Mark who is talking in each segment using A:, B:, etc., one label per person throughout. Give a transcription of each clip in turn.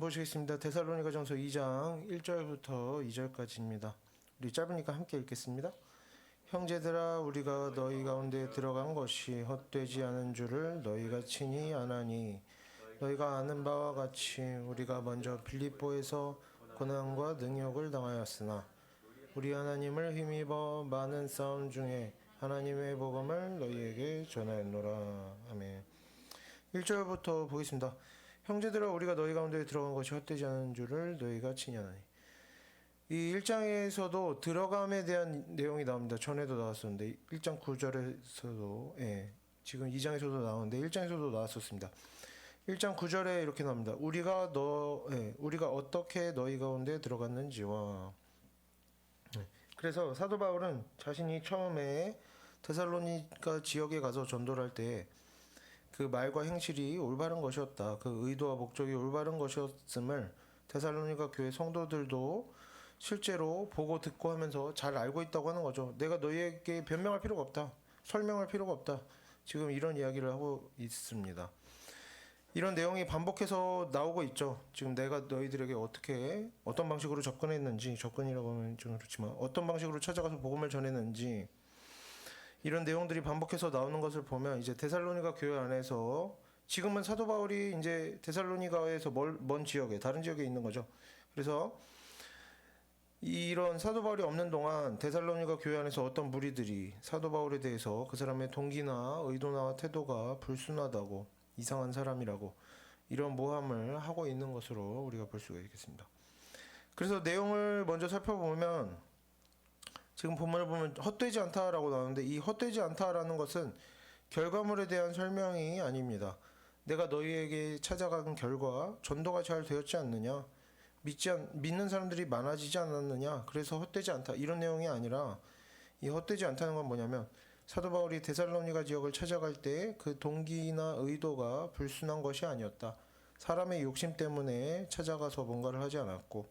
A: 보시겠습니다. 데살로니가전서 2장 1절부터 2절까지입니다. 우리 짧으니까 함께 읽겠습니다. 형제들아, 우리가 너희 가운데 들어간 것이 헛되지 않은 줄을 너희가 친히 아나니, 너희가 아는 바와 같이 우리가 먼저 빌립보에서 고난과 능욕을 당하였으나 우리 하나님을 힘입어 많은 싸움 중에 하나님의 복음을 너희에게 전하였노라. 아멘. 1절부터 보겠습니다. 형제들아, 우리가 너희 가운데 들어간 것이 헛되지 않은 줄을 너희가 친히 아나니. 이 1장에서도 들어감에 대한 내용이 나옵니다. 전에도 나왔었는데 1장 9절에서도 지금 2장에서도 나오는데 1장에서도 나왔었습니다. 1장 9절에 이렇게 나옵니다. 우리가 어떻게 너희 가운데 들어갔는지와. 그래서 사도 바울은 자신이 처음에 데살로니가 지역에 가서 전도를 할 때 그 말과 행실이 올바른 것이었다. 그 의도와 목적이 올바른 것이었음을 데살로니가 교회 성도들도 실제로 보고 듣고 하면서 잘 알고 있다고 하는 거죠. 내가 너희에게 변명할 필요가 없다. 설명할 필요가 없다. 지금 이런 이야기를 하고 있습니다. 이런 내용이 반복해서 나오고 있죠. 지금 내가 너희들에게 어떤 방식으로 접근했는지, 접근이라고 하면 좀 그렇지만 어떤 방식으로 찾아가서 복음을 전했는지, 이런 내용들이 반복해서 나오는 것을 보면 이제 데살로니가 교회 안에서 지금은 사도 바울이 이제 데살로니가에서 먼 지역에, 다른 지역에 있는 거죠. 그래서 이런 사도 바울이 없는 동안 데살로니가 교회 안에서 어떤 무리들이 사도 바울에 대해서 그 사람의 동기나 의도나 태도가 불순하다고, 이상한 사람이라고 이런 모함을 하고 있는 것으로 우리가 볼 수가 있겠습니다. 그래서 내용을 먼저 살펴보면 지금 본문을 보면 헛되지 않다라고 나오는데, 이 헛되지 않다라는 것은 결과물에 대한 설명이 아닙니다. 내가 너희에게 찾아간 결과 전도가 잘 되었지 않느냐, 믿는 사람들이 많아지지 않았느냐, 그래서 헛되지 않다, 이런 내용이 아니라, 이 헛되지 않다는 건 뭐냐면 사도 바울이 데살로니가 지역을 찾아갈 때 그 동기나 의도가 불순한 것이 아니었다. 사람의 욕심 때문에 찾아가서 뭔가를 하지 않았고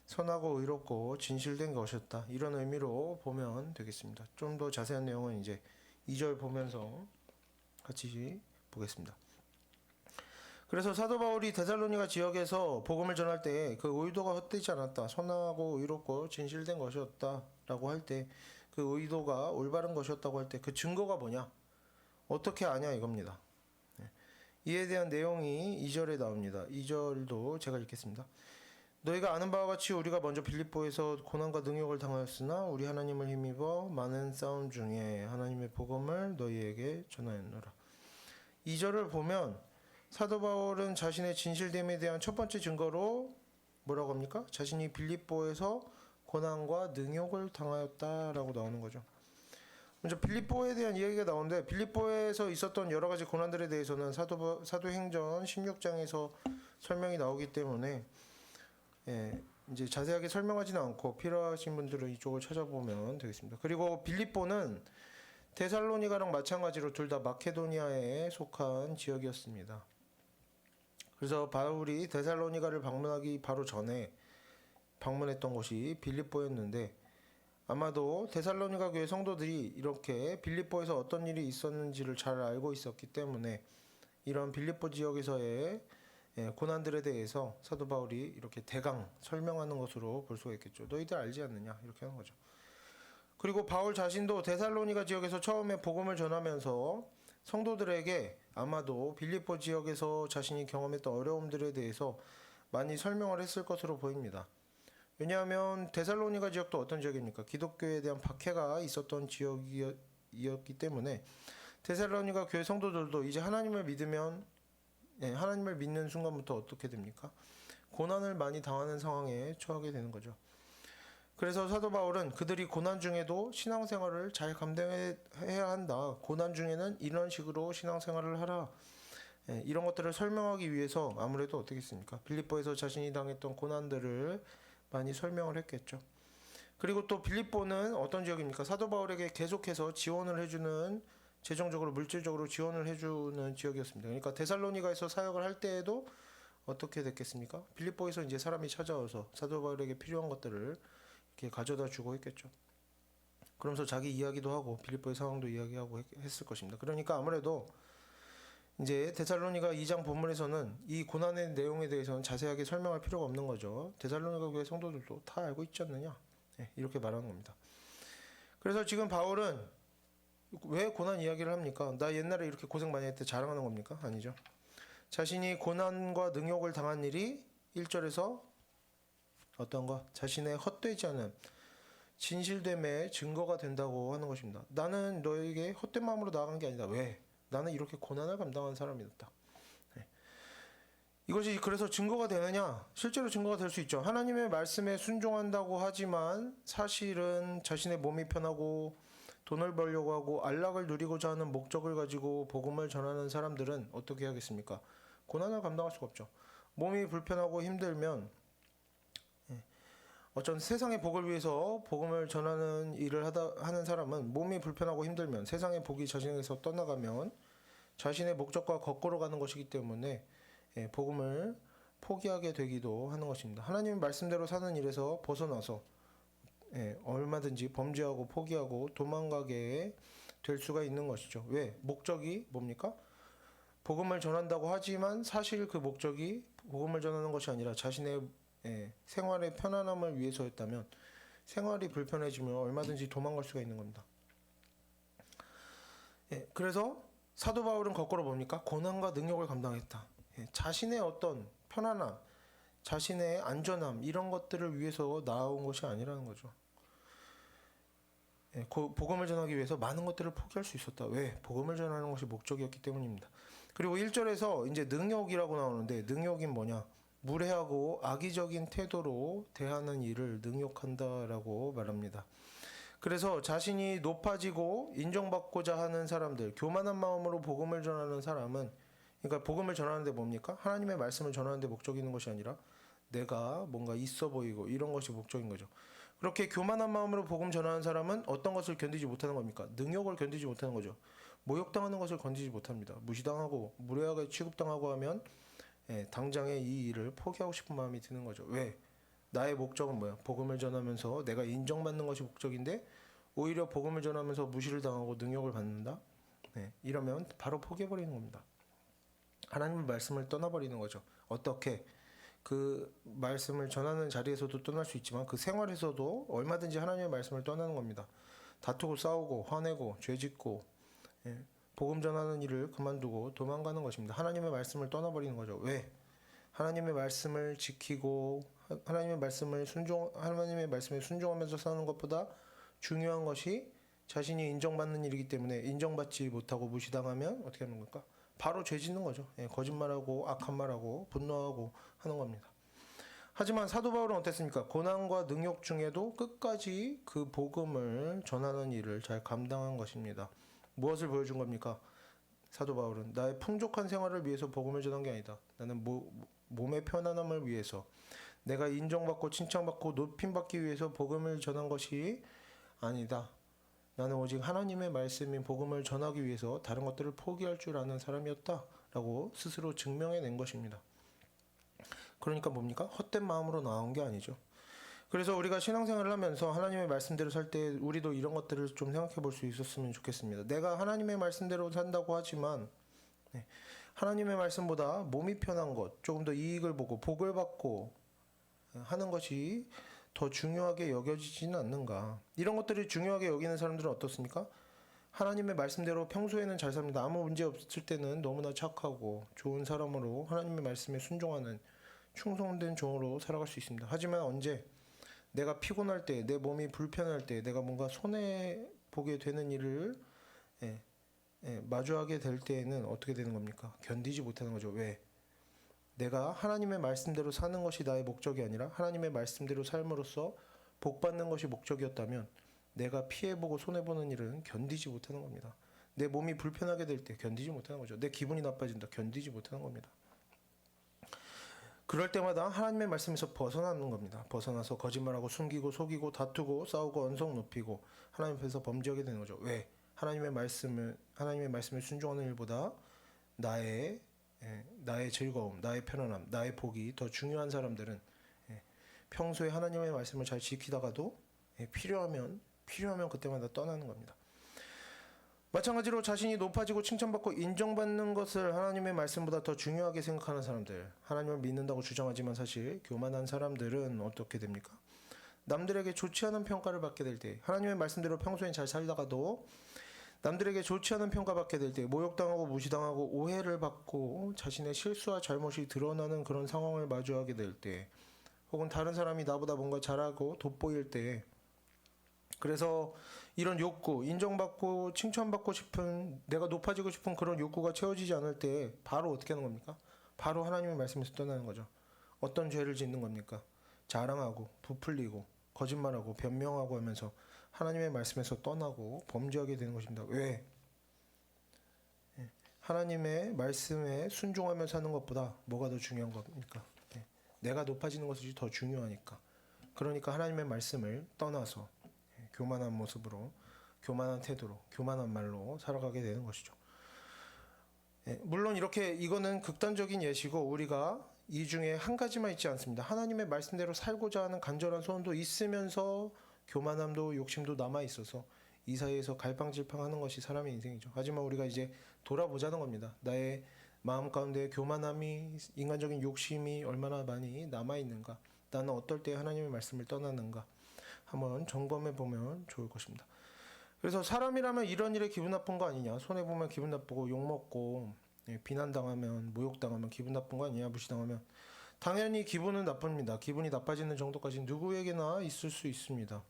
A: 선하고 의롭고 진실된 것이었다. 이런 의미로 보면 되겠습니다. 좀 더 자세한 내용은 이제 2절 보면서 같이 보겠습니다. 그래서 사도 바울이 데살로니가 지역에서 복음을 전할 때 그 의도가 헛되지 않았다. 선하고 의롭고 진실된 것이었다 라고 할 때, 그 의도가 올바른 것이었다고 할 때 그 증거가 뭐냐? 어떻게 아냐 이겁니다. 이에 대한 내용이 2절에 나옵니다. 2절도 제가 읽겠습니다. 너희가 아는 바와 같이 우리가 먼저 빌립보에서 고난과 능욕을 당하였으나 우리 하나님을 힘입어 많은 싸움 중에 하나님의 복음을 너희에게 전하였노라. 2절을 보면 사도 바울은 자신의 진실됨에 대한 첫 번째 증거로 뭐라고 합니까? 자신이 빌립보에서 고난과 능욕을 당하였다라고 나오는 거죠. 먼저 빌립보에 대한 이야기가 나오는데, 빌립보에서 있었던 여러 가지 고난들에 대해서는 사도행전 16장에서 설명이 나오기 때문에 이제 자세하게 설명하지는 않고 필요하신 분들은 이쪽을 찾아보면 되겠습니다. 그리고 빌립보는 데살로니가랑 마찬가지로 둘 다 마케도니아에 속한 지역이었습니다. 그래서 바울이 데살로니가를 방문하기 바로 전에 방문했던 곳이 빌립보였는데, 아마도 데살로니가 교회 성도들이 이렇게 빌립보에서 어떤 일이 있었는지를 잘 알고 있었기 때문에 이런 빌립보 지역에서의 고난들에 대해서 사도 바울이 이렇게 대강 설명하는 것으로 볼 수가 있겠죠. 너희들 알지 않느냐, 이렇게 하는 거죠. 그리고 바울 자신도 데살로니가 지역에서 처음에 복음을 전하면서 성도들에게 아마도 빌립보 지역에서 자신이 경험했던 어려움들에 대해서 많이 설명을 했을 것으로 보입니다. 왜냐하면 데살로니가 지역도 어떤 지역입니까? 기독교에 대한 박해가 있었던 지역이었기 때문에 데살로니가 교회 성도들도 이제 하나님을 믿는 순간부터 어떻게 됩니까? 고난을 많이 당하는 상황에 처하게 되는 거죠. 그래서 사도 바울은 그들이 고난 중에도 신앙생활을 잘 감당해야 한다. 고난 중에는 이런 식으로 신앙생활을 하라. 이런 것들을 설명하기 위해서 아무래도 어떻겠습니까? 빌립보에서 자신이 당했던 고난들을 많이 설명을 했겠죠. 그리고 또 빌립보는 어떤 지역입니까? 사도 바울에게 계속해서 지원을 해주는, 재정적으로 물질적으로 지원을 해주는 지역이었습니다. 그러니까 데살로니가에서 사역을 할 때에도 어떻게 됐겠습니까? 빌립보에서 이제 사람이 찾아와서 사도 바울에게 필요한 것들을 이렇게 가져다 주고 했겠죠. 그러면서 자기 이야기도 하고 빌립보의 상황도 이야기하고 했을 것입니다. 그러니까 아무래도 이제 데살로니가 2장 본문에서는 이 고난의 내용에 대해서는 자세하게 설명할 필요가 없는 거죠. 데살로니가 교회 성도들도 다 알고 있지 않느냐? 네, 이렇게 말하는 겁니다. 그래서 지금 바울은 왜 고난 이야기를 합니까? 나 옛날에 이렇게 고생 많이 했대 자랑하는 겁니까? 아니죠. 자신이 고난과 능욕을 당한 일이 1절에서 어떤 거? 자신의 헛되지 않은 진실됨의 증거가 된다고 하는 것입니다. 나는 너에게 헛된 마음으로 나아간 게 아니다. 왜? 나는 이렇게 고난을 감당한 사람이었다. 네. 이것이 그래서 증거가 되느냐? 실제로 증거가 될 수 있죠. 하나님의 말씀에 순종한다고 하지만 사실은 자신의 몸이 편하고 돈을 벌려고 하고 안락을 누리고자 하는 목적을 가지고 복음을 전하는 사람들은 어떻게 하겠습니까? 고난을 감당할 수가 없죠. 몸이 불편하고 힘들면 어쩐 세상의 복을 위해서 복음을 전하는 일을 하는 사람은 몸이 불편하고 힘들면 세상의 복이 자신에게서 떠나가면 자신의 목적과 거꾸로 가는 것이기 때문에 복음을 포기하게 되기도 하는 것입니다. 하나님의 말씀대로 사는 일에서 벗어나서 얼마든지 범죄하고 포기하고 도망가게 될 수가 있는 것이죠. 왜? 목적이 뭡니까? 복음을 전한다고 하지만 사실 그 목적이 복음을 전하는 것이 아니라 자신의 생활의 편안함을 위해서였다면 생활이 불편해지면 얼마든지 도망갈 수가 있는 겁니다. 그래서 사도 바울은 거꾸로 뭡니까? 고난과 능력을 감당했다. 자신의 어떤 편안함, 자신의 안전함 이런 것들을 위해서 나아온 것이 아니라는 거죠. 복음을 전하기 위해서 많은 것들을 포기할 수 있었다. 왜? 복음을 전하는 것이 목적이었기 때문입니다. 그리고 1절에서 이제 능욕이라고 나오는데 능욕이 뭐냐? 무례하고 악의적인 태도로 대하는 일을 능욕한다라고 말합니다. 그래서 자신이 높아지고 인정받고자 하는 사람들, 교만한 마음으로 복음을 전하는 사람은, 그러니까 복음을 전하는데 뭡니까? 하나님의 말씀을 전하는데 목적이 있는 것이 아니라 내가 뭔가 있어 보이고 이런 것이 목적인 거죠. 그렇게 교만한 마음으로 복음 전하는 사람은 어떤 것을 견디지 못하는 겁니까? 능욕을 견디지 못하는 거죠. 모욕당하는 것을 견디지 못합니다. 무시당하고 무례하게 취급당하고 하면 당장에 이 일을 포기하고 싶은 마음이 드는 거죠. 왜? 나의 목적은 뭐야? 복음을 전하면서 내가 인정받는 것이 목적인데 오히려 복음을 전하면서 무시를 당하고 능욕을 받는다? 이러면 바로 포기해버리는 겁니다. 하나님의 말씀을 떠나버리는 거죠. 어떻게? 그 말씀을 전하는 자리에서도 떠날 수 있지만 그 생활에서도 얼마든지 하나님의 말씀을 떠나는 겁니다. 다투고 싸우고 화내고 죄짓고 복음 전하는 일을 그만두고 도망가는 것입니다. 하나님의 말씀을 떠나버리는 거죠. 왜? 하나님의 말씀을 지키고 하나님의 말씀에 순종하면서 사는 것보다 중요한 것이 자신이 인정받는 일이기 때문에 인정받지 못하고 무시당하면 어떻게 하는 걸까? 바로 죄 짓는 거죠. 거짓말하고 악한 말하고 분노하고 하는 겁니다. 하지만 사도 바울은 어땠습니까? 고난과 능욕 중에도 끝까지 그 복음을 전하는 일을 잘 감당한 것입니다. 무엇을 보여준 겁니까? 사도 바울은 나의 풍족한 생활을 위해서 복음을 전한 게 아니다. 나는 몸의 편안함을 위해서 내가 인정받고 칭찬받고 높임받기 위해서 복음을 전한 것이 아니다. 나는 오직 하나님의 말씀인 복음을 전하기 위해서 다른 것들을 포기할 줄 아는 사람이었다라고 스스로 증명해낸 것입니다. 그러니까 뭡니까? 헛된 마음으로 나온 게 아니죠. 그래서 우리가 신앙생활을 하면서 하나님의 말씀대로 살 때 우리도 이런 것들을 좀 생각해 볼 수 있었으면 좋겠습니다. 내가 하나님의 말씀대로 산다고 하지만 하나님의 말씀보다 몸이 편한 것, 조금 더 이익을 보고 복을 받고 하는 것이 더 중요하게 여겨지지는 않는가. 이런 것들을 중요하게 여기는 사람들은 어떻습니까? 하나님의 말씀대로 평소에는 잘 삽니다. 아무 문제 없을 때는 너무나 착하고 좋은 사람으로 하나님의 말씀에 순종하는 충성된 종으로 살아갈 수 있습니다. 하지만 언제 내가 피곤할 때, 내 몸이 불편할 때, 내가 뭔가 손해보게 되는 일을 마주하게 될 때에는 어떻게 되는 겁니까? 견디지 못하는 거죠. 왜? 내가 하나님의 말씀대로 사는 것이 나의 목적이 아니라 하나님의 말씀대로 삶으로써 복받는 것이 목적이었다면 내가 피해보고 손해보는 일은 견디지 못하는 겁니다. 내 몸이 불편하게 될 때 견디지 못하는 거죠. 내 기분이 나빠진다. 견디지 못하는 겁니다. 그럴 때마다 하나님의 말씀에서 벗어나는 겁니다. 벗어나서 거짓말하고 숨기고 속이고 다투고 싸우고 언성 높이고 하나님 앞에서 범죄하게 되는 거죠. 왜? 하나님의 말씀에 순종하는 일보다 나의 즐거움, 나의 편안함, 나의 복이 더 중요한 사람들은 평소에 하나님의 말씀을 잘 지키다가도 필요하면 그때마다 떠나는 겁니다. 마찬가지로 자신이 높아지고 칭찬받고 인정받는 것을 하나님의 말씀보다 더 중요하게 생각하는 사람들, 하나님을 믿는다고 주장하지만 사실 교만한 사람들은 어떻게 됩니까? 남들에게 좋지 않은 평가를 받게 될 때, 하나님의 말씀대로 평소엔 잘 살다가도 남들에게 좋지 않은 평가받게 될 때, 모욕당하고 무시당하고 오해를 받고 자신의 실수와 잘못이 드러나는 그런 상황을 마주하게 될 때, 혹은 다른 사람이 나보다 뭔가 잘하고 돋보일 때, 그래서 이런 욕구, 인정받고 칭찬받고 싶은, 내가 높아지고 싶은 그런 욕구가 채워지지 않을 때 바로 어떻게 하는 겁니까? 바로 하나님의 말씀에서 떠나는 거죠. 어떤 죄를 짓는 겁니까? 자랑하고 부풀리고 거짓말하고 변명하고 하면서 하나님의 말씀에서 떠나고 범죄하게 되는 것입니다. 왜? 하나님의 말씀에 순종하며 사는 것보다 뭐가 더 중요한 겁니까? 내가 높아지는 것이 더 중요하니까. 그러니까 하나님의 말씀을 떠나서 교만한 모습으로, 교만한 태도로, 교만한 말로 살아가게 되는 것이죠. 물론 이렇게 이거는 극단적인 예시고 우리가 이 중에 한 가지만 있지 않습니다. 하나님의 말씀대로 살고자 하는 간절한 소원도 있으면서 교만함도 욕심도 남아 있어서 이 사이에서 갈팡질팡하는 것이 사람의 인생이죠. 하지만 우리가 이제 돌아보자는 겁니다. 나의 마음 가운데 교만함이, 인간적인 욕심이 얼마나 많이 남아 있는가? 나는 어떨 때 하나님의 말씀을 떠나는가? 한번 점검해 보면 좋을 것입니다. 그래서 사람이라면 이런 일에 기분 나쁜 거 아니냐? 손해 보면 기분 나쁘고 욕 먹고 비난당하면 모욕당하면 기분 나쁜 거 아니냐? 무시당하면 당연히 기분은 나쁩니다. 기분이 나빠지는 정도까지 누구에게나 있을 수 있습니다.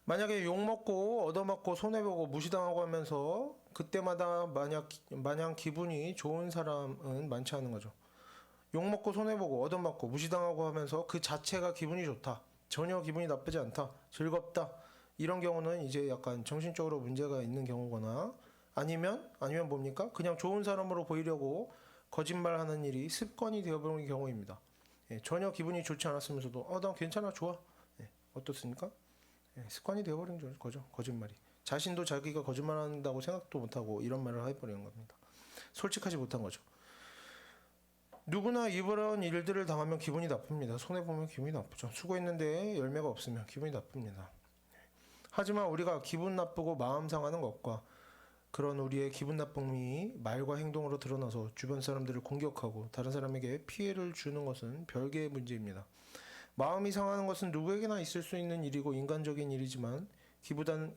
A: 만약에 욕 먹고 얻어맞고 손해 보고 무시당하고 하면서 그때마다 마냥 기분이 좋은 사람은 많지 않은 거죠. 욕 먹고 손해 보고 얻어맞고 무시당하고 하면서 그 자체가 기분이 좋다. 전혀 기분이 나쁘지 않다. 즐겁다. 이런 경우는 이제 약간 정신적으로 문제가 있는 경우거나 아니면 뭡니까? 그냥 좋은 사람으로 보이려고 거짓말하는 일이 습관이 되어버리는 경우입니다. 전혀 기분이 좋지 않았으면서도 난 괜찮아 좋아. 어떻습니까? 습관이 되어버린 거죠. 거짓말이. 자신도 자기가 거짓말한다고 생각도 못하고 이런 말을 해버리는 겁니다. 솔직하지 못한 거죠. 누구나 이런 일들을 당하면 기분이 나쁩니다. 손해보면 기분이 나쁘죠. 수고했는데 열매가 없으면 기분이 나쁩니다. 하지만 우리가 기분 나쁘고 마음 상하는 것과 그런 우리의 기분 나쁨이 말과 행동으로 드러나서 주변 사람들을 공격하고 다른 사람에게 피해를 주는 것은 별개의 문제입니다. 마음이 상하는 것은 누구에게나 있을 수 있는 일이고 인간적인 일이지만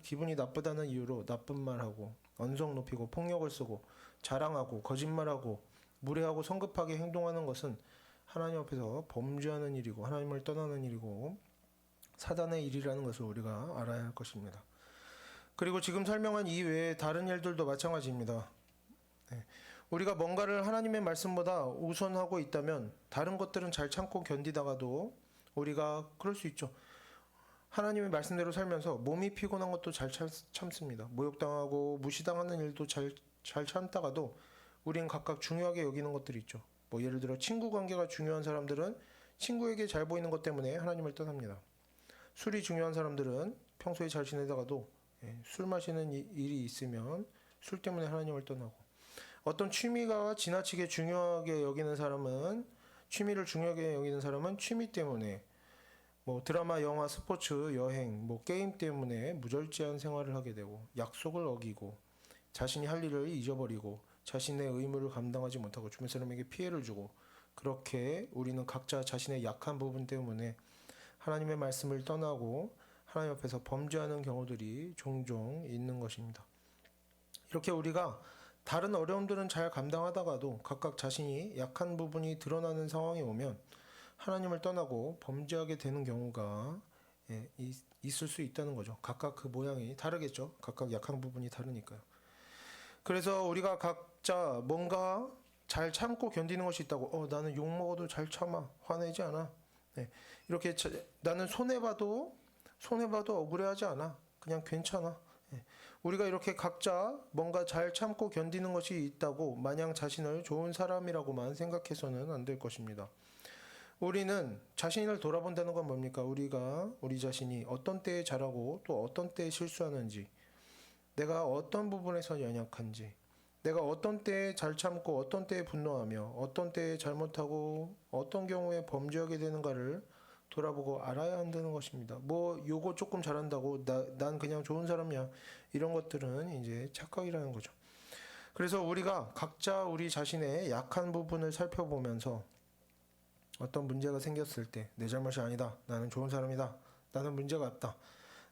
A: 기분이 나쁘다는 이유로 나쁜 말하고 언성 높이고 폭력을 쓰고 자랑하고 거짓말하고 무례하고 성급하게 행동하는 것은 하나님 앞에서 범죄하는 일이고 하나님을 떠나는 일이고 사단의 일이라는 것을 우리가 알아야 할 것입니다. 그리고 지금 설명한 이외에 다른 일들도 마찬가지입니다. 우리가 뭔가를 하나님의 말씀보다 우선하고 있다면 다른 것들은 잘 참고 견디다가도 우리가 그럴 수 있죠. 하나님의 말씀대로 살면서 몸이 피곤한 것도 잘 참습니다. 모욕당하고 무시당하는 일도 잘 참다가도 우린 각각 중요하게 여기는 것들이 있죠. 예를 들어 친구 관계가 중요한 사람들은 친구에게 잘 보이는 것 때문에 하나님을 떠납니다. 술이 중요한 사람들은 평소에 잘 지내다가도 술 마시는 일이 있으면 술 때문에 하나님을 떠나고, 어떤 취미가 지나치게 중요하게 여기는 사람은 취미 때문에 드라마, 영화, 스포츠, 여행, 게임 때문에 무절제한 생활을 하게 되고 약속을 어기고 자신이 할 일을 잊어버리고 자신의 의무를 감당하지 못하고 주변 사람에게 피해를 주고, 그렇게 우리는 각자 자신의 약한 부분 때문에 하나님의 말씀을 떠나고 하나님 앞에서 범죄하는 경우들이 종종 있는 것입니다. 이렇게 우리가 다른 어려움들은 잘 감당하다가도 각각 자신이 약한 부분이 드러나는 상황이 오면 하나님을 떠나고 범죄하게 되는 경우가 있을 수 있다는 거죠. 각각 그 모양이 다르겠죠. 각각 약한 부분이 다르니까요. 그래서 우리가 각자 뭔가 잘 참고 견디는 것이 있다고, 나는 욕 먹어도 잘 참아, 화내지 않아. 이렇게 나는 손해봐도 억울해하지 않아. 그냥 괜찮아. 우리가 이렇게 각자 뭔가 잘 참고 견디는 것이 있다고 마냥 자신을 좋은 사람이라고만 생각해서는 안 될 것입니다. 우리는 자신을 돌아본다는 건 뭡니까? 우리 자신이 어떤 때에 잘하고 또 어떤 때에 실수하는지, 내가 어떤 부분에서 연약한지, 내가 어떤 때에 잘 참고 어떤 때에 분노하며 어떤 때에 잘못하고 어떤 경우에 범죄하게 되는가를 돌아보고 알아야 한다는 것입니다. 뭐 요거 조금 잘한다고 난 그냥 좋은 사람이야, 이런 것들은 이제 착각이라는 거죠. 그래서 우리가 각자 우리 자신의 약한 부분을 살펴보면서 어떤 문제가 생겼을 때 내 잘못이 아니다, 나는 좋은 사람이다, 나는 문제가 없다,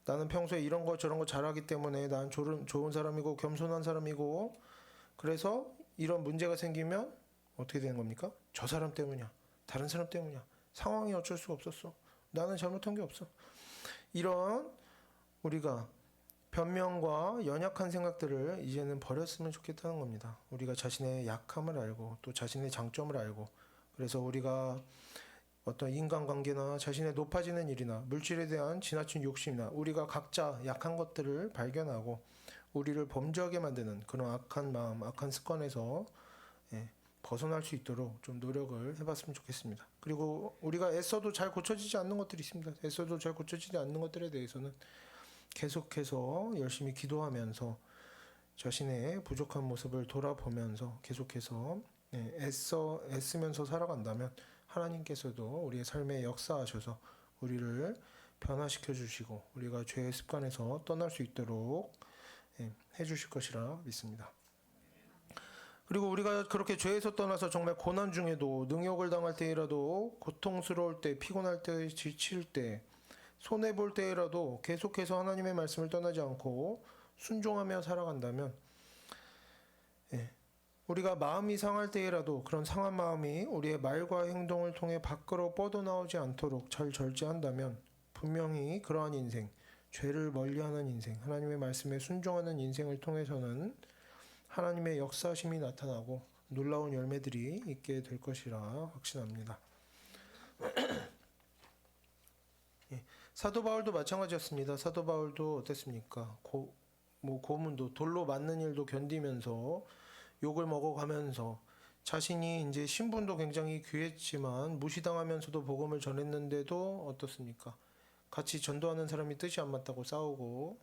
A: 나는 평소에 이런 거 저런 거 잘하기 때문에 난 좋은 사람이고 겸손한 사람이고, 그래서 이런 문제가 생기면 어떻게 되는 겁니까? 저 사람 때문이야, 다른 사람 때문이야, 상황이 어쩔 수가 없었어, 나는 잘못한 게 없어, 이런 우리가 변명과 연약한 생각들을 이제는 버렸으면 좋겠다는 겁니다. 우리가 자신의 약함을 알고 또 자신의 장점을 알고, 그래서 우리가 어떤 인간관계나 자신의 높아지는 일이나 물질에 대한 지나친 욕심이나 우리가 각자 약한 것들을 발견하고 우리를 범죄하게 만드는 그런 악한 마음, 악한 습관에서 벗어날 수 있도록 좀 노력을 해봤으면 좋겠습니다. 그리고 우리가 애써도 잘 고쳐지지 않는 것들이 있습니다. 애써도 잘 고쳐지지 않는 것들에 대해서는 계속해서 열심히 기도하면서 자신의 부족한 모습을 돌아보면서 계속해서 애쓰면서 살아간다면 하나님께서도 우리의 삶에 역사하셔서 우리를 변화시켜 주시고 우리가 죄의 습관에서 떠날 수 있도록 해주실 것이라 믿습니다. 그리고 우리가 그렇게 죄에서 떠나서 정말 고난 중에도 능욕을 당할 때이라도, 고통스러울 때, 피곤할 때, 지칠 때, 손해볼 때라도 계속해서 하나님의 말씀을 떠나지 않고 순종하며 살아간다면, 우리가 마음이 상할 때라도 그런 상한 마음이 우리의 말과 행동을 통해 밖으로 뻗어나오지 않도록 잘 절제한다면 분명히 그러한 인생, 죄를 멀리하는 인생, 하나님의 말씀에 순종하는 인생을 통해서는 하나님의 역사심이 나타나고 놀라운 열매들이 있게 될 것이라 확신합니다. 사도 바울도 마찬가지였습니다. 사도 바울도 어땠습니까? 고문도, 돌로 맞는 일도 견디면서 욕을 먹어가면서 자신이 이제 신분도 굉장히 귀했지만 무시당하면서도 복음을 전했는데도 어떻습니까? 같이 전도하는 사람이 뜻이 안 맞다고 싸우고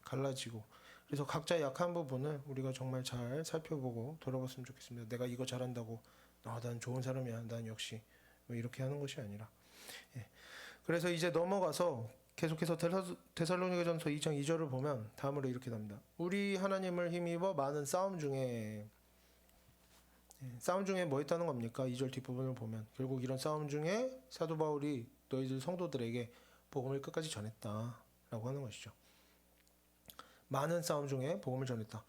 A: 갈라지고. 그래서 각자 약한 부분을 우리가 정말 잘 살펴보고 돌아봤으면 좋겠습니다. 내가 이거 잘한다고 난 좋은 사람이야, 난 역시 뭐 이렇게 하는 것이 아니라. 그래서 이제 넘어가서 계속해서 데살로니가전서 2장 2절을 보면 다음으로 이렇게 답니다. 우리 하나님을 힘입어 많은 싸움 중에 뭐 했다는 겁니까? 2절 뒷부분을 보면 결국 이런 싸움 중에 사도 바울이 너희들 성도들에게 복음을 끝까지 전했다라고 하는 것이죠. 많은 싸움 중에 복음을 전했다.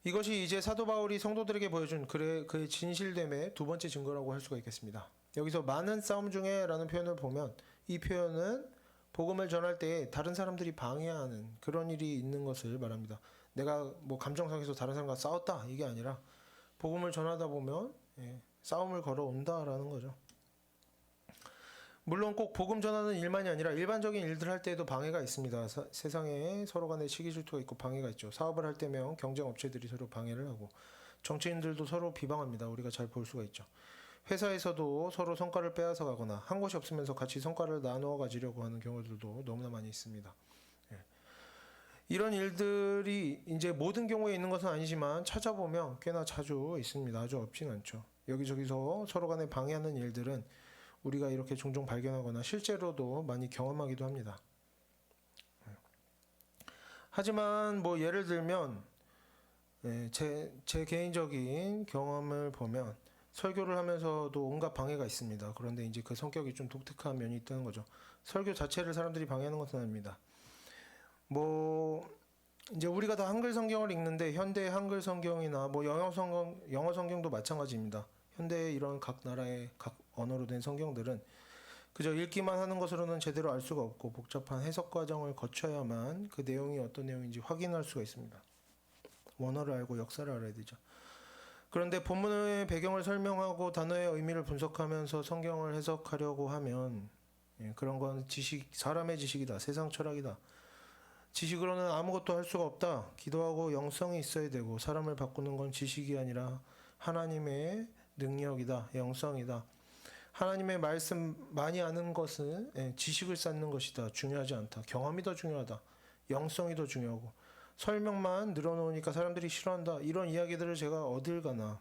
A: 이것이 이제 사도 바울이 성도들에게 보여준 그의 진실됨의 두 번째 증거라고 할 수가 있겠습니다. 여기서 많은 싸움 중에 라는 표현을 보면 이 표현은 복음을 전할 때 다른 사람들이 방해하는 그런 일이 있는 것을 말합니다. 내가 뭐 감정상에서 다른 사람과 싸웠다 이게 아니라 복음을 전하다 보면 싸움을 걸어온다라는 거죠. 물론 꼭 복음 전하는 일만이 아니라 일반적인 일들 할 때에도 방해가 있습니다. 세상에 서로 간에 시기 질투가 있고 방해가 있죠. 사업을 할 때면 경쟁 업체들이 서로 방해를 하고 정치인들도 서로 비방합니다. 우리가 잘 볼 수가 있죠. 회사에서도 서로 성과를 빼앗아 가거나 한 곳이 없으면서 같이 성과를 나누어 가지려고 하는 경우들도 너무나 많이 있습니다. 이런 일들이 이제 모든 경우에 있는 것은 아니지만 찾아보면 꽤나 자주 있습니다. 아주 없진 않죠. 여기저기서 서로 간에 방해하는 일들은 우리가 이렇게 종종 발견하거나 실제로도 많이 경험하기도 합니다. 하지만 뭐 예를 들면 제 개인적인 경험을 보면 설교를 하면서도 온갖 방해가 있습니다. 그런데 이제 그 성격이 좀 독특한 면이 있다는 거죠. 설교 자체를 사람들이 방해하는 것은 아닙니다. 뭐 이제 우리가 다 한글 성경을 읽는데 현대 한글 성경이나 뭐 영어 성경도 마찬가지입니다. 현대 이런 각 나라의 각 언어로 된 성경들은 그저 읽기만 하는 것으로는 제대로 알 수가 없고 복잡한 해석 과정을 거쳐야만 그 내용이 어떤 내용인지 확인할 수가 있습니다. 원어를 알고 역사를 알아야 되죠. 그런데 본문의 배경을 설명하고 단어의 의미를 분석하면서 성경을 해석하려고 하면 그런 건 사람의 지식이다, 세상 철학이다, 지식으로는 아무것도 할 수가 없다, 기도하고 영성이 있어야 되고 사람을 바꾸는 건 지식이 아니라 하나님의 능력이다, 영성이다, 하나님의 말씀 많이 아는 것은 지식을 쌓는 것이다, 중요하지 않다, 경험이 더 중요하다, 영성이 더 중요하고 설명만 늘어놓으니까 사람들이 싫어한다, 이런 이야기들을 제가 어딜 가나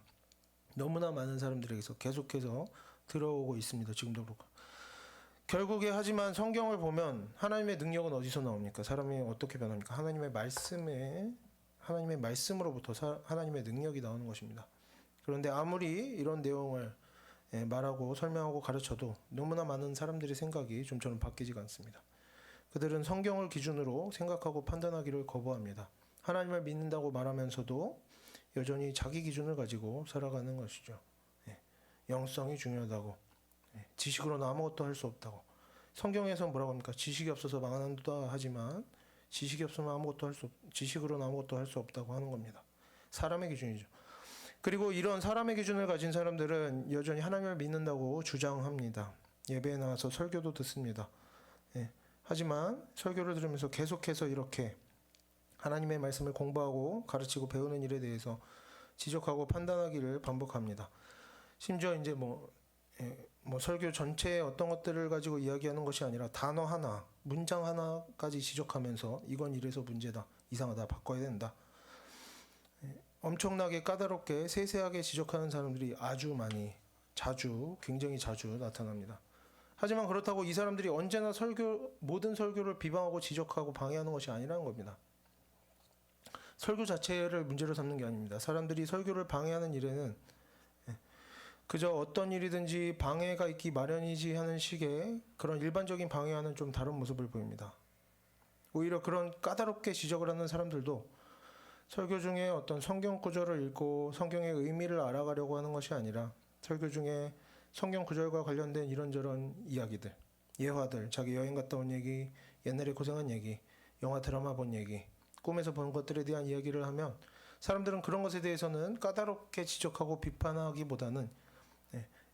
A: 너무나 많은 사람들에게서 계속해서 들어오고 있습니다. 지금도 그렇고 결국에 하지만 성경을 보면 하나님의 능력은 어디서 나옵니까? 사람이 어떻게 변합니까? 하나님의 말씀으로부터 하나님의 능력이 나오는 것입니다. 그런데 아무리 이런 내용을 말하고 설명하고 가르쳐도 너무나 많은 사람들의 생각이 좀처럼 바뀌지가 않습니다. 그들은 성경을 기준으로 생각하고 판단하기를 거부합니다. 하나님을 믿는다고 말하면서도 여전히 자기 기준을 가지고 살아가는 것이죠. 영성이 중요하다고, 지식으로는 아무것도 할 수 없다고. 성경에서 뭐라고 합니까? 지식이 없어서 망한다 하지만 지식으로는 아무것도 할 수 없다고 하는 겁니다. 사람의 기준이죠. 그리고 이런 사람의 기준을 가진 사람들은 여전히 하나님을 믿는다고 주장합니다. 예배에 나와서 설교도 듣습니다. 하지만 설교를 들으면서 계속해서 이렇게 하나님의 말씀을 공부하고 가르치고 배우는 일에 대해서 지적하고 판단하기를 반복합니다. 심지어 이제 설교 전체의 어떤 것들을 가지고 이야기하는 것이 아니라 단어 하나, 문장 하나까지 지적하면서 이건 이래서 문제다, 이상하다, 바꿔야 된다. 엄청나게 까다롭게 세세하게 지적하는 사람들이 굉장히 자주 나타납니다. 하지만 그렇다고 이 사람들이 언제나 모든 설교를 비방하고 지적하고 방해하는 것이 아니라는 겁니다. 설교 자체를 문제로 삼는 게 아닙니다. 사람들이 설교를 방해하는 일에는 그저 어떤 일이든지 방해가 있기 마련이지 하는 식의 그런 일반적인 방해와는 좀 다른 모습을 보입니다. 오히려 그런 까다롭게 지적을 하는 사람들도 설교 중에 어떤 성경 구절을 읽고 성경의 의미를 알아가려고 하는 것이 아니라 설교 중에 성경 구절과 관련된 이런저런 이야기들, 예화들, 자기 여행 갔다 온 얘기, 옛날에 고생한 얘기, 영화 드라마 본 얘기, 꿈에서 본 것들에 대한 이야기를 하면 사람들은 그런 것에 대해서는 까다롭게 지적하고 비판하기보다는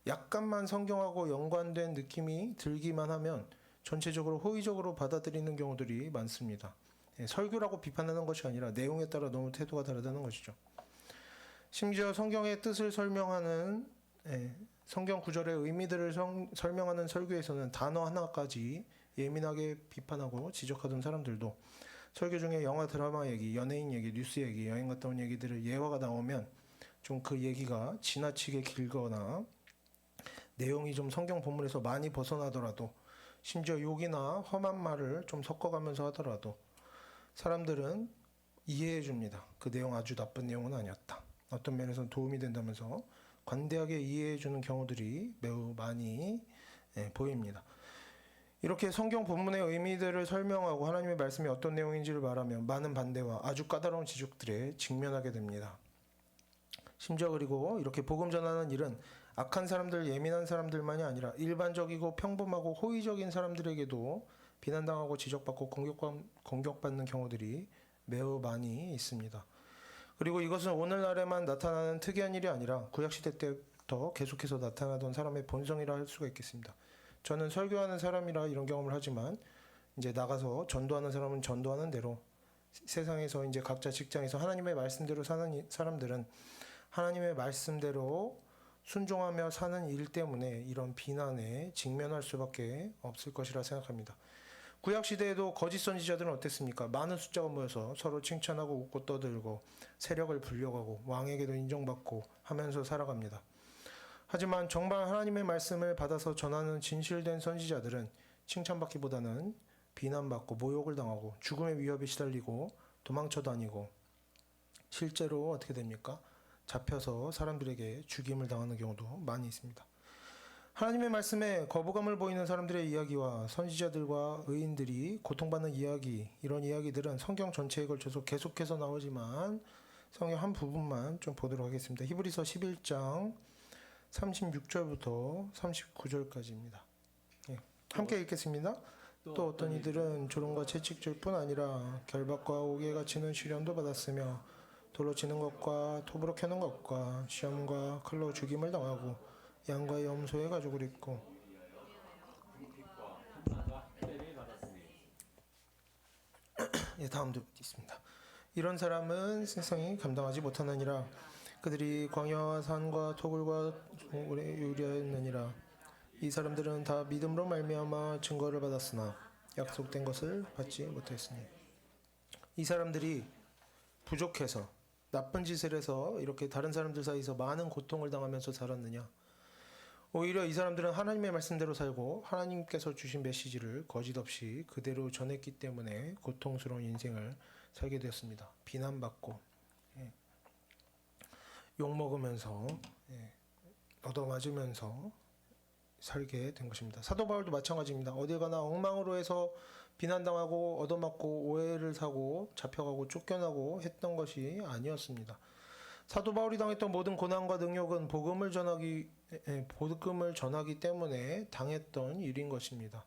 A: 약간만 성경하고 연관된 느낌이 들기만 하면 전체적으로 호의적으로 받아들이는 경우들이 많습니다. 설교라고 비판하는 것이 아니라 내용에 따라 너무 태도가 다르다는 것이죠. 심지어 성경의 뜻을 설명하는 성경 구절의 의미들을 설명하는 설교에서는 단어 하나까지 예민하게 비판하고 지적하던 사람들도 설교 중에 영화 드라마 얘기, 연예인 얘기, 뉴스 얘기, 여행 갔다 온 얘기들을 예화가 나오면 좀 그 얘기가 지나치게 길거나 내용이 좀 성경 본문에서 많이 벗어나더라도 심지어 욕이나 험한 말을 좀 섞어가면서 하더라도 사람들은 이해해 줍니다. 그 내용 아주 나쁜 내용은 아니었다. 어떤 면에서는 도움이 된다면서 관대하게 이해해 주는 경우들이 매우 많이 보입니다. 이렇게 성경 본문의 의미들을 설명하고 하나님의 말씀이 어떤 내용인지를 말하면 많은 반대와 아주 까다로운 지적들에 직면하게 됩니다. 심지어 그리고 이렇게 복음 전하는 일은 악한 사람들, 예민한 사람들만이 아니라 일반적이고 평범하고 호의적인 사람들에게도 비난당하고 지적받고 공격받는 경우들이 매우 많이 있습니다. 그리고 이것은 오늘날에만 나타나는 특이한 일이 아니라 구약시대 때부터 계속해서 나타나던 사람의 본성이라 할 수가 있겠습니다. 저는 설교하는 사람이라 이런 경험을 하지만 이제 나가서 전도하는 사람은 전도하는 대로 세상에서 이제 각자 직장에서 하나님의 말씀대로 사는 사람들은 하나님의 말씀대로 순종하며 사는 일 때문에 이런 비난에 직면할 수밖에 없을 것이라 생각합니다. 구약시대에도 거짓 선지자들은 어땠습니까? 많은 숫자가 모여서 서로 칭찬하고 웃고 떠들고 세력을 불려가고 왕에게도 인정받고 하면서 살아갑니다. 하지만 정말 하나님의 말씀을 받아서 전하는 진실된 선지자들은 칭찬받기보다는 비난받고 모욕을 당하고 죽음의 위협에 시달리고 도망쳐 다니고 실제로 어떻게 됩니까? 잡혀서 사람들에게 죽임을 당하는 경우도 많이 있습니다. 하나님의 말씀에 거부감을 보이는 사람들의 이야기와 선지자들과 의인들이 고통받는 이야기, 이런 이야기들은 성경 전체에 걸쳐서 계속해서 나오지만 성경 한 부분만 좀 보도록 하겠습니다. 히브리서 11장 36절부터 39절까지입니다. 함께 읽겠습니다. 또 어떤 이들은 조롱과 채찍질 뿐 아니라 결박과 옥에 갇히는 시련도 받았으며 돌로 치는 것과 톱으로 캐는 것과 시험과 칼로 죽임을 당하고 양과 염소의 가죽을 입고 다음도 있습니다. 이런 사람은 세상이 감당하지 못하느니라. 그들이 광야와 산과 토굴과 동굴에 유리하였느니라. 이 사람들은 다 믿음으로 말미암아 증거를 받았으나 약속된 것을 받지 못했으니 이 사람들이 부족해서 나쁜 짓을 해서 이렇게 다른 사람들 사이에서 많은 고통을 당하면서 살았느냐? 오히려 이 사람들은 하나님의 말씀대로 살고 하나님께서 주신 메시지를 거짓 없이 그대로 전했기 때문에 고통스러운 인생을 살게 되었습니다. 비난받고 욕먹으면서 얻어맞으면서 살게 된 것입니다. 사도 바울도 마찬가지입니다. 어딜 가나 엉망으로 해서 비난당하고 얻어맞고 오해를 사고 잡혀가고 쫓겨나고 했던 것이 아니었습니다. 사도 바울이 당했던 모든 고난과 능욕은 복음을 전하기 때문에 당했던 일인 것입니다.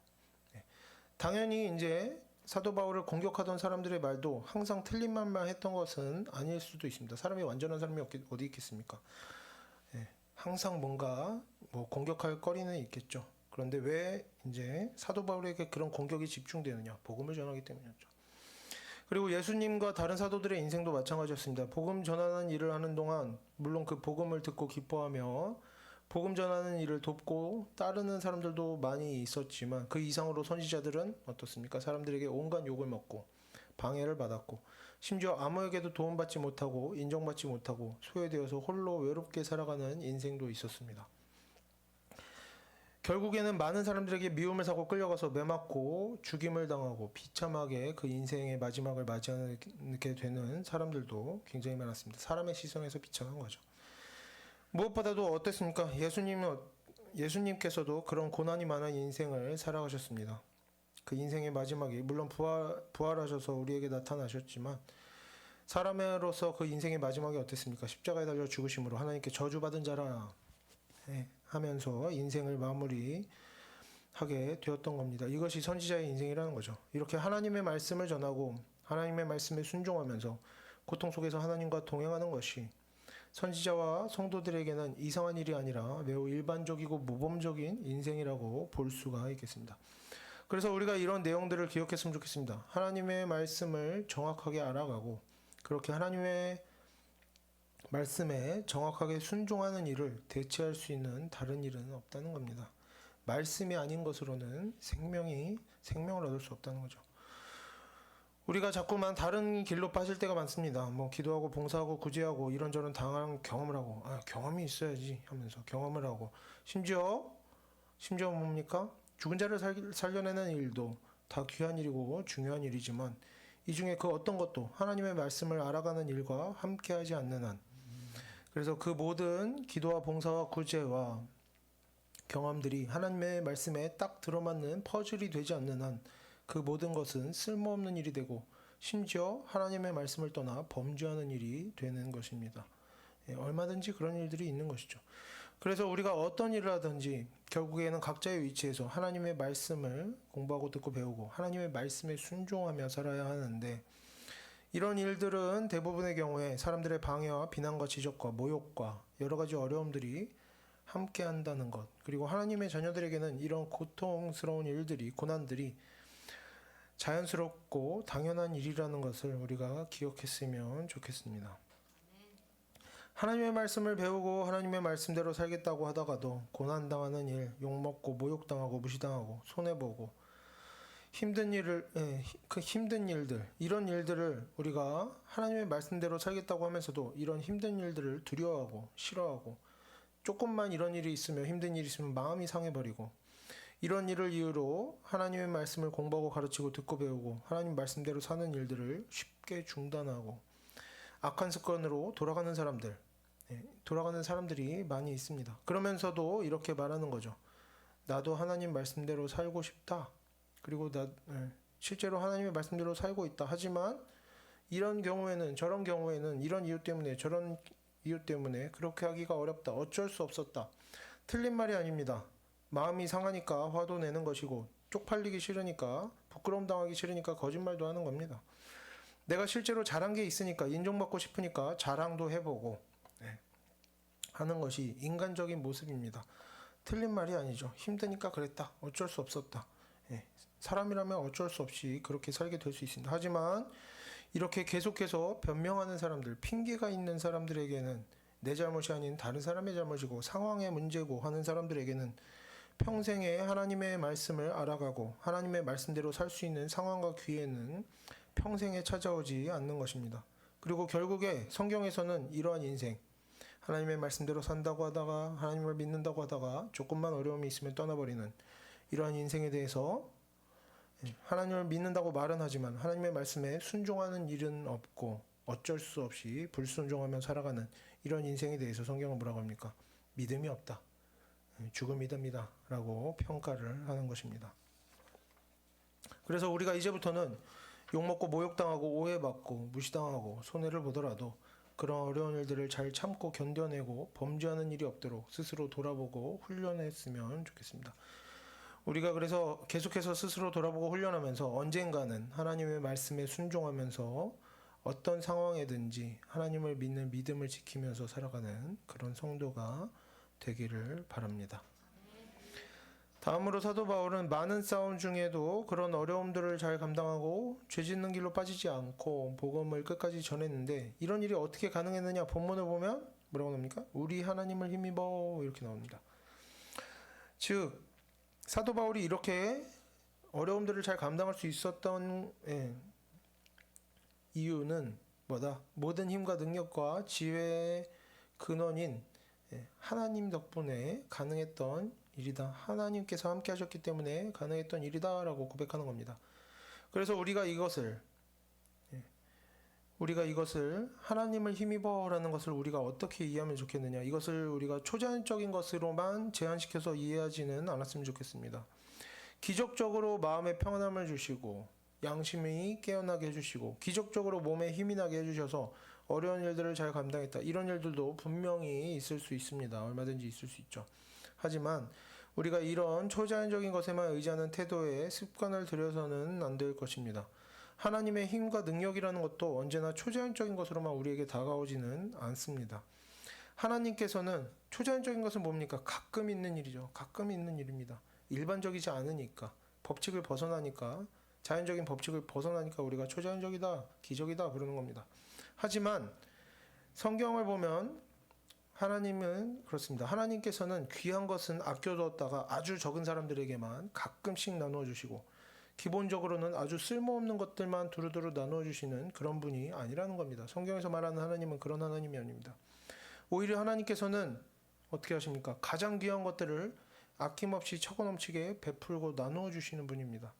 A: 당연히 이제 사도 바울을 공격하던 사람들의 말도 항상 틀린 말만 했던 것은 아닐 수도 있습니다. 사람이 완전한 사람이 어디 있겠습니까? 항상 뭔가 공격할 거리는 있겠죠. 그런데 왜 이제 사도 바울에게 그런 공격이 집중되느냐? 복음을 전하기 때문이었죠. 그리고 예수님과 다른 사도들의 인생도 마찬가지였습니다. 복음 전하는 일을 하는 동안 물론 그 복음을 듣고 기뻐하며 복음 전하는 일을 돕고 따르는 사람들도 많이 있었지만 그 이상으로 선지자들은 어떻습니까? 사람들에게 온갖 욕을 먹고 방해를 받았고 심지어 아무에게도 도움받지 못하고 인정받지 못하고 소외되어서 홀로 외롭게 살아가는 인생도 있었습니다. 결국에는 많은 사람들에게 미움을 사고 끌려가서 매맞고 죽임을 당하고 비참하게 그 인생의 마지막을 맞이하게 되는 사람들도 굉장히 많았습니다. 사람의 시선에서 비참한 거죠. 무엇보다도 어땠습니까? 예수님께서도 그런 고난이 많은 인생을 살아가셨습니다. 그 인생의 마지막이 물론 부활하셔서 우리에게 나타나셨지만 사람으로서 그 인생의 마지막이 어땠습니까? 십자가에 달려 죽으심으로 하나님께 저주받은 자라 하면서 인생을 마무리하게 되었던 겁니다. 이것이 선지자의 인생이라는 거죠. 이렇게 하나님의 말씀을 전하고 하나님의 말씀에 순종하면서 고통 속에서 하나님과 동행하는 것이 선지자와 성도들에게는 이상한 일이 아니라 매우 일반적이고 모범적인 인생이라고 볼 수가 있겠습니다. 그래서 우리가 이런 내용들을 기억했으면 좋겠습니다. 하나님의 말씀을 정확하게 알아가고 그렇게 하나님의 말씀에 정확하게 순종하는 일을 대체할 수 있는 다른 일은 없다는 겁니다. 말씀이 아닌 것으로는 생명을 얻을 수 없다는 거죠. 우리가 자꾸만 다른 길로 빠질 때가 많습니다. 기도하고 봉사하고 구제하고 이런저런 당한 경험을 하고 경험이 있어야지 하면서 경험을 하고 심지어 뭡니까? 죽은 자를 살려내는 일도 다 귀한 일이고 중요한 일이지만 이 중에 그 어떤 것도 하나님의 말씀을 알아가는 일과 함께하지 않는 한 그래서 그 모든 기도와 봉사와 구제와 경험들이 하나님의 말씀에 딱 들어맞는 퍼즐이 되지 않는 한 그 모든 것은 쓸모없는 일이 되고 심지어 하나님의 말씀을 떠나 범죄하는 일이 되는 것입니다. 얼마든지 그런 일들이 있는 것이죠. 그래서 우리가 어떤 일을 하든지 결국에는 각자의 위치에서 하나님의 말씀을 공부하고 듣고 배우고 하나님의 말씀에 순종하며 살아야 하는데 이런 일들은 대부분의 경우에 사람들의 방해와 비난과 지적과 모욕과 여러 가지 어려움들이 함께 한다는 것 그리고 하나님의 자녀들에게는 이런 고통스러운 일들이 고난들이 자연스럽고 당연한 일이라는 것을 우리가 기억했으면 좋겠습니다. 하나님의 말씀을 배우고 하나님의 말씀대로 살겠다고 하다가도 고난당하는 일, 욕먹고 모욕당하고 무시당하고 손해보고 힘든 일들 이런 일들을 우리가 하나님의 말씀대로 살겠다고 하면서도 이런 힘든 일들을 두려워하고 싫어하고 조금만 이런 일이 있으면 힘든 일이 있으면 마음이 상해버리고 이런 일을 이유로 하나님의 말씀을 공부하고 가르치고 듣고 배우고 하나님 말씀대로 사는 일들을 쉽게 중단하고 악한 습관으로 돌아가는 사람들이 많이 있습니다. 그러면서도 이렇게 말하는 거죠. 나도 하나님 말씀대로 살고 싶다. 그리고 실제로 하나님의 말씀대로 살고 있다. 하지만 이런 경우에는 저런 경우에는 이런 이유 때문에 저런 이유 때문에 그렇게 하기가 어렵다. 어쩔 수 없었다. 틀린 말이 아닙니다. 마음이 상하니까 화도 내는 것이고 쪽팔리기 싫으니까 부끄러움 당하기 싫으니까 거짓말도 하는 겁니다. 내가 실제로 잘한 게 있으니까 인정받고 싶으니까 자랑도 해보고 하는 것이 인간적인 모습입니다. 틀린 말이 아니죠. 힘드니까 그랬다. 어쩔 수 없었다. 사람이라면 어쩔 수 없이 그렇게 살게 될 수 있습니다. 하지만 이렇게 계속해서 변명하는 사람들, 핑계가 있는 사람들에게는 내 잘못이 아닌 다른 사람의 잘못이고 상황의 문제고 하는 사람들에게는 평생에 하나님의 말씀을 알아가고 하나님의 말씀대로 살 수 있는 상황과 기회는 평생에 찾아오지 않는 것입니다. 그리고 결국에 성경에서는 이러한 인생, 하나님의 말씀대로 산다고 하다가 하나님을 믿는다고 하다가 조금만 어려움이 있으면 떠나버리는 이러한 인생에 대해서 하나님을 믿는다고 말은 하지만 하나님의 말씀에 순종하는 일은 없고 어쩔 수 없이 불순종하며 살아가는 이런 인생에 대해서 성경은 뭐라고 합니까? 믿음이 없다. 죽은 믿음이다 라고 평가를 하는 것입니다. 그래서 우리가 이제부터는 욕먹고 모욕당하고 오해받고 무시당하고 손해를 보더라도 그런 어려운 일들을 잘 참고 견뎌내고 범죄하는 일이 없도록 스스로 돌아보고 훈련했으면 좋겠습니다. 우리가 그래서 계속해서 스스로 돌아보고 훈련하면서 언젠가는 하나님의 말씀에 순종하면서 어떤 상황에든지 하나님을 믿는 믿음을 지키면서 살아가는 그런 성도가 되기를 바랍니다. 다음으로 사도 바울은 많은 싸움 중에도 그런 어려움들을 잘 감당하고 죄 짓는 길로 빠지지 않고 복음을 끝까지 전했는데 이런 일이 어떻게 가능했느냐 본문을 보면 뭐라고 나옵니까? 우리 하나님을 힘입어 이렇게 나옵니다. 즉 사도 바울이 이렇게 어려움들을 잘 감당할 수 있었던 이유는 뭐다? 모든 힘과 능력과 지혜의 근원인 하나님 덕분에 가능했던 일이다. 하나님께서 함께 하셨기 때문에 가능했던 일이다 라고 고백하는 겁니다. 그래서 우리가 이것을 하나님을 힘입어 라는 것을 우리가 어떻게 이해하면 좋겠느냐, 이것을 우리가 초자연적인 것으로만 제한시켜서 이해하지는 않았으면 좋겠습니다. 기적적으로 마음에 평안함을 주시고 양심이 깨어나게 해주시고 기적적으로 몸에 힘이 나게 해주셔서 어려운 일들을 잘 감당했다, 이런 일들도 분명히 있을 수 있습니다. 얼마든지 있을 수 있죠. 하지만 우리가 이런 초자연적인 것에만 의지하는 태도에 습관을 들여서는 안 될 것입니다. 하나님의 힘과 능력이라는 것도 언제나 초자연적인 것으로만 우리에게 다가오지는 않습니다. 하나님께서는 초자연적인 것은 뭡니까? 가끔 있는 일이죠. 가끔 있는 일입니다. 일반적이지 않으니까, 법칙을 벗어나니까, 자연적인 법칙을 벗어나니까 우리가 초자연적이다, 기적이다 부르는 겁니다. 하지만 성경을 보면 하나님은 그렇습니다. 하나님께서는 귀한 것은 아껴두었다가 아주 적은 사람들에게만 가끔씩 나누어 주시고 기본적으로는 아주 쓸모없는 것들만 두루두루 나누어 주시는 그런 분이 아니라는 겁니다. 성경에서 말하는 하나님은 그런 하나님이 아닙니다. 오히려 하나님께서는 어떻게 하십니까? 가장 귀한 것들을 아낌없이 차고 넘치게 베풀고 나누어 주시는 분입니다.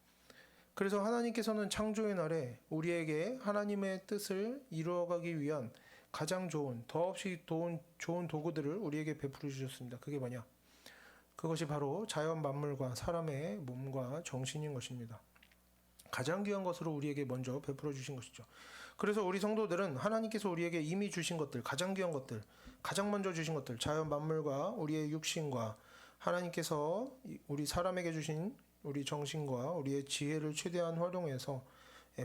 A: 그래서 하나님께서는 창조의 날에 우리에게 하나님의 뜻을 이루어가기 위한 가장 좋은, 더없이 좋은 도구들을 우리에게 베풀어 주셨습니다. 그게 뭐냐? 그것이 바로 자연 만물과 사람의 몸과 정신인 것입니다. 가장 귀한 것으로 우리에게 먼저 베풀어 주신 것이죠. 그래서 우리 성도들은 하나님께서 우리에게 이미 주신 것들, 가장 귀한 것들, 가장 먼저 주신 것들, 자연 만물과 우리의 육신과 하나님께서 우리 사람에게 주신 우리 정신과 우리의 지혜를 최대한 활용해서,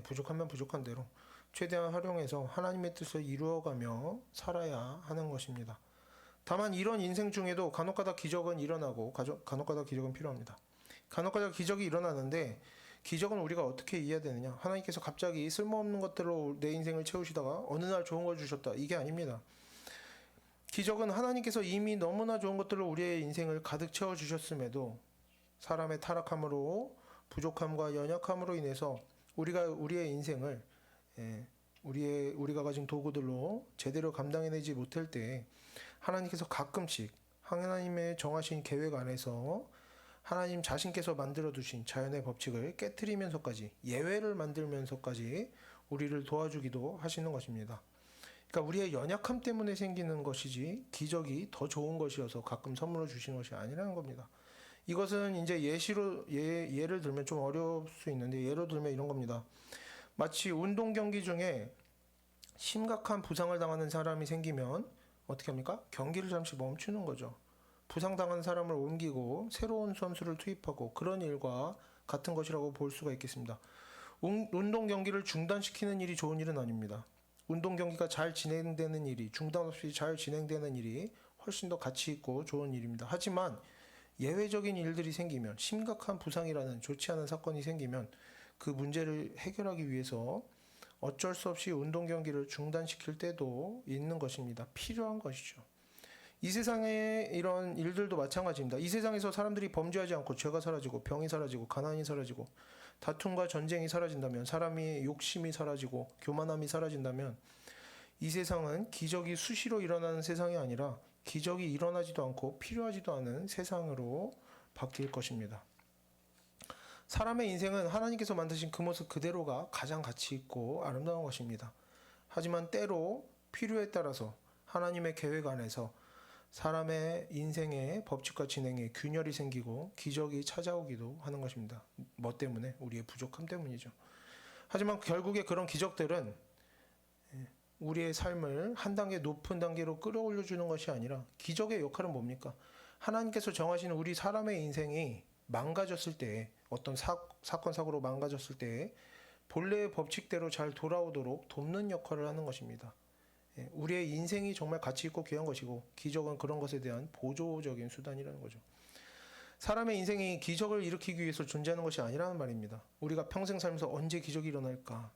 A: 부족하면 부족한 대로 최대한 활용해서 하나님의 뜻을 이루어가며 살아야 하는 것입니다. 다만 이런 인생 중에도 간혹가다 기적은 일어나고 간혹가다 기적은 필요합니다. 간혹가다 기적이 일어나는데 기적은 우리가 어떻게 이해해야 되느냐? 하나님께서 갑자기 쓸모없는 것들로 내 인생을 채우시다가 어느 날 좋은 걸 주셨다, 이게 아닙니다. 기적은 하나님께서 이미 너무나 좋은 것들로 우리의 인생을 가득 채워주셨음에도 사람의 타락함으로, 부족함과 연약함으로 인해서 우리의 인생을 우리가 가진 도구들로 제대로 감당해내지 못할 때 하나님께서 가끔씩 하나님의 정하신 계획 안에서 하나님 자신께서 만들어두신 자연의 법칙을 깨트리면서까지, 예외를 만들면서까지 우리를 도와주기도 하시는 것입니다. 그러니까 우리의 연약함 때문에 생기는 것이지 기적이 더 좋은 것이어서 가끔 선물을 주시는 것이 아니라는 겁니다. 이것은 이제 예를 들면 좀 어려울 수 있는데, 예로 들면 이런 겁니다. 마치 운동 경기 중에 심각한 부상을 당하는 사람이 생기면 어떻게 합니까? 경기를 잠시 멈추는 거죠. 부상당한 사람을 옮기고 새로운 선수를 투입하고 그런 일과 같은 것이라고 볼 수가 있겠습니다. 운동 경기를 중단시키는 일이 좋은 일은 아닙니다. 운동 경기가 잘 진행되는 일이, 중단 없이 잘 진행되는 일이 훨씬 더 가치 있고 좋은 일입니다. 하지만 예외적인 일들이 생기면, 심각한 부상이라는 좋지 않은 사건이 생기면 그 문제를 해결하기 위해서 어쩔 수 없이 운동 경기를 중단시킬 때도 있는 것입니다. 필요한 것이죠. 이 세상의 이런 일들도 마찬가지입니다. 이 세상에서 사람들이 범죄하지 않고 죄가 사라지고 병이 사라지고 가난이 사라지고 다툼과 전쟁이 사라진다면, 사람이 욕심이 사라지고 교만함이 사라진다면 이 세상은 기적이 수시로 일어나는 세상이 아니라 기적이 일어나지도 않고 필요하지도 않은 세상으로 바뀔 것입니다. 사람의 인생은 하나님께서 만드신 그 모습 그대로가 가장 가치 있고 아름다운 것입니다. 하지만 때로 필요에 따라서 하나님의 계획 안에서 사람의 인생의 법칙과 진행에 균열이 생기고 기적이 찾아오기도 하는 것입니다. 뭐 때문에? 우리의 부족함 때문이죠. 하지만 결국에 그런 기적들은 우리의 삶을 한 단계 높은 단계로 끌어올려주는 것이 아니라 기적의 역할은 뭡니까? 하나님께서 정하신 우리 사람의 인생이 망가졌을 때, 어떤 사건 사고로 망가졌을 때 본래의 법칙대로 잘 돌아오도록 돕는 역할을 하는 것입니다. 우리의 인생이 정말 가치 있고 귀한 것이고 기적은 그런 것에 대한 보조적인 수단이라는 거죠. 사람의 인생이 기적을 일으키기 위해서 존재하는 것이 아니라는 말입니다. 우리가 평생 살면서 언제 기적이 일어날까?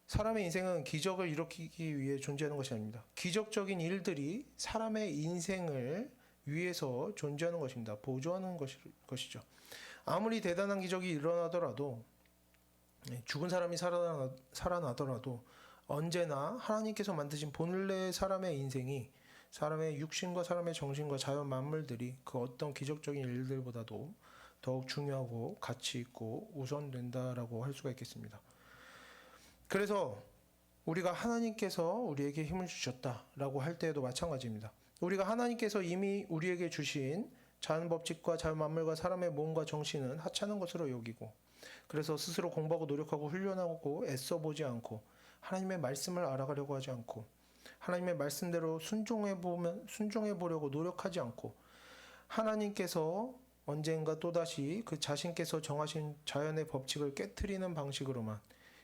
A: 사람의 인생은 기적을 일으키기 위해 존재하는 것이 아닙니다. 기적적인 일들이 사람의 인생을 위해서 존재하는 것입니다. 보조하는 것이죠. 아무리 대단한 기적이 일어나더라도 죽은 사람이 살아나더라도 언제나 하나님께서 만드신 본래 사람의 인생이 사람의 육신과 사람의 정신과 자연 만물들이 그 어떤 기적적인 일들보다도 더욱 중요하고 가치 있고 우선된다라고 할 수가 있겠습니다. 그래서 우리가 하나님께서 우리에게 힘을 주셨다라고 할 때에도 마찬가지입니다. 우리가 하나님께서 이미 우리에게 주신 자연 법칙과 자연 만물과 사람의 몸과 정신은 하찮은 것으로 여기고 그래서 스스로 공부하고 노력하고 훈련하고 애써 보지 않고 하나님의 말씀을 알아가려고 하지 않고 하나님의 말씀대로 순종해 보려고 노력하지 않고 하나님께서 언젠가 또다시 그 자신께서 정하신 자연의 법칙을 깨트리는 방식으로만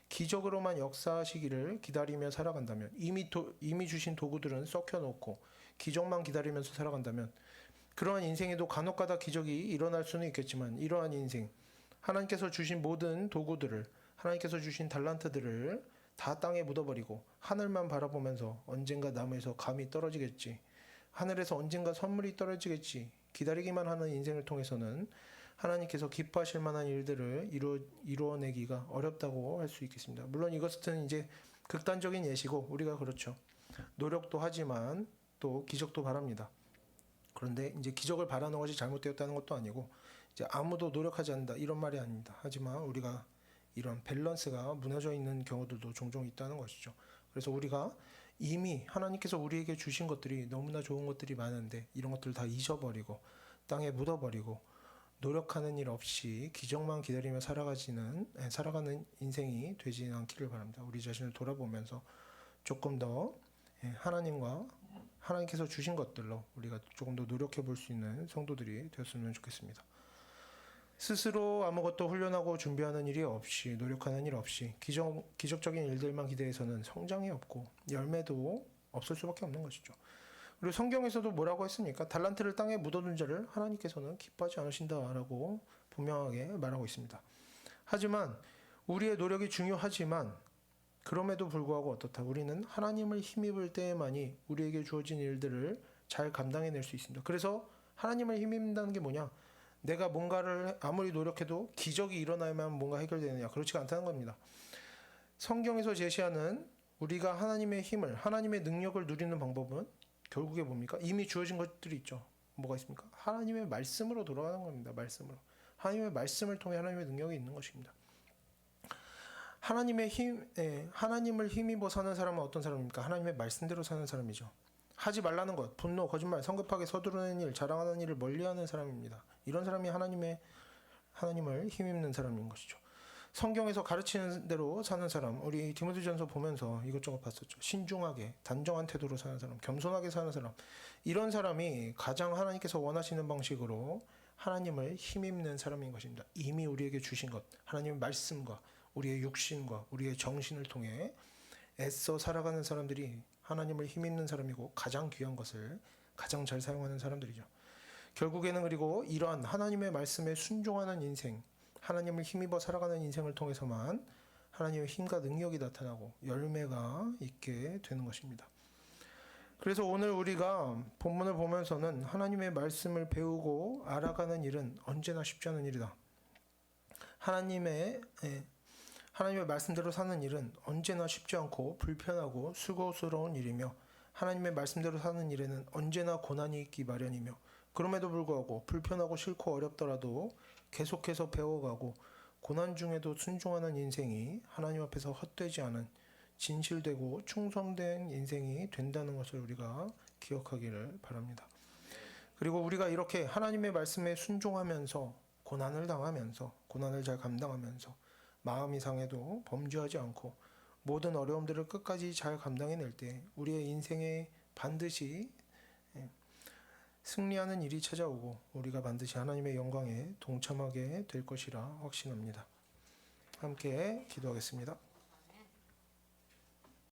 A: 기적으로만 역사하시기를 기다리며 살아간다면 이미 주신 도구들은 썩혀놓고 기적만 기다리면서 살아간다면 그러한 인생에도 간혹가다 기적이 일어날 수는 있겠지만 이러한 인생 하나님께서 주신 모든 도구들을 하나님께서 주신 달란트들을 다 땅에 묻어버리고 하늘만 바라보면서 언젠가 나무에서 감이 떨어지겠지 하늘에서 언젠가 선물이 떨어지겠지 기다리기만 하는 인생을 통해서는 하나님께서 기뻐하실 만한 일들을 이루어내기가 어렵다고 할 수 있겠습니다. 물론 이것은 이제 극단적인 예시고 우리가 그렇죠. 노력도 하지만 또 기적도 바랍니다. 그런데 이제 기적을 바라는 것이 잘못되었다는 것도 아니고 이제 아무도 노력하지 않는다 이런 말이 아닙니다. 하지만 우리가 이런 밸런스가 무너져 있는 경우들도 종종 있다는 것이죠. 그래서 우리가 이미 하나님께서 우리에게 주신 것들이 너무나 좋은 것들이 많은데 이런 것들을 다 잊어버리고 땅에 묻어버리고 노력하는 일 없이 기적만 기다리며 살아가는 인생이 되지 않기를 바랍니다. 우리 자신을 돌아보면서 조금 더 하나님께서 주신 것들로 우리가 조금 더 노력해 볼 수 있는 성도들이 되었으면 좋겠습니다. 스스로 아무것도 훈련하고 준비하는 일이 없이 노력하는 일 없이 기적적인 일들만 기대해서는 성장이 없고 열매도 없을 수밖에 없는 것이죠. 그리고 성경에서도 뭐라고 했습니까? 달란트를 땅에 묻어둔 자를 하나님께서는 기뻐하지 않으신다라고 분명하게 말하고 있습니다. 하지만 우리의 노력이 중요하지만 그럼에도 불구하고 어떻다? 우리는 하나님을 힘입을 때에만이 우리에게 주어진 일들을 잘 감당해낼 수 있습니다. 그래서 하나님을 힘입는다는 게 뭐냐? 내가 뭔가를 아무리 노력해도 기적이 일어나야만 뭔가 해결되느냐? 그렇지가 않다는 겁니다. 성경에서 제시하는 우리가 하나님의 힘을, 하나님의 능력을 누리는 방법은 결국에 뭡니까? 이미 주어진 것들이 있죠. 뭐가 있습니까? 하나님의 말씀으로 돌아가는 겁니다. 말씀으로. 하나님의 말씀을 통해 하나님의 능력이 있는 것입니다. 하나님을 힘입어 사는 사람은 어떤 사람입니까? 하나님의 말씀대로 사는 사람이죠. 하지 말라는 것, 분노, 거짓말, 성급하게 서두르는 일, 자랑하는 일을 멀리하는 사람입니다. 이런 사람이 하나님을 힘입는 사람인 것이죠. 성경에서 가르치는 대로 사는 사람, 우리 디모데전서 보면서 이것저것 봤었죠. 신중하게, 단정한 태도로 사는 사람, 겸손하게 사는 사람, 이런 사람이 가장 하나님께서 원하시는 방식으로 하나님을 힘입는 사람인 것입니다. 이미 우리에게 주신 것, 하나님의 말씀과 우리의 육신과 우리의 정신을 통해 애써 살아가는 사람들이 하나님을 힘입는 사람이고 가장 귀한 것을 가장 잘 사용하는 사람들이죠. 결국에는 그리고 이러한 하나님의 말씀에 순종하는 인생, 하나님을 힘입어 살아가는 인생을 통해서만 하나님의 힘과 능력이 나타나고 열매가 있게 되는 것입니다. 그래서 오늘 우리가 본문을 보면서는 하나님의 말씀을 배우고 알아가는 일은 언제나 쉽지 않은 일이다. 하나님의 말씀대로 사는 일은 언제나 쉽지 않고 불편하고 수고스러운 일이며 하나님의 말씀대로 사는 일에는 언제나 고난이 있기 마련이며 그럼에도 불구하고 불편하고 싫고 어렵더라도 계속해서 배워가고 고난 중에도 순종하는 인생이 하나님 앞에서 헛되지 않은 진실되고 충성된 인생이 된다는 것을 우리가 기억하기를 바랍니다. 그리고 우리가 이렇게 하나님의 말씀에 순종하면서 고난을 당하면서 고난을 잘 감당하면서 마음이 상해도 범죄하지 않고 모든 어려움들을 끝까지 잘 감당해낼 때 우리의 인생에 반드시 승리하는 일이 찾아오고 우리가 반드시 하나님의 영광에 동참하게 될 것이라 확신합니다. 함께 기도하겠습니다.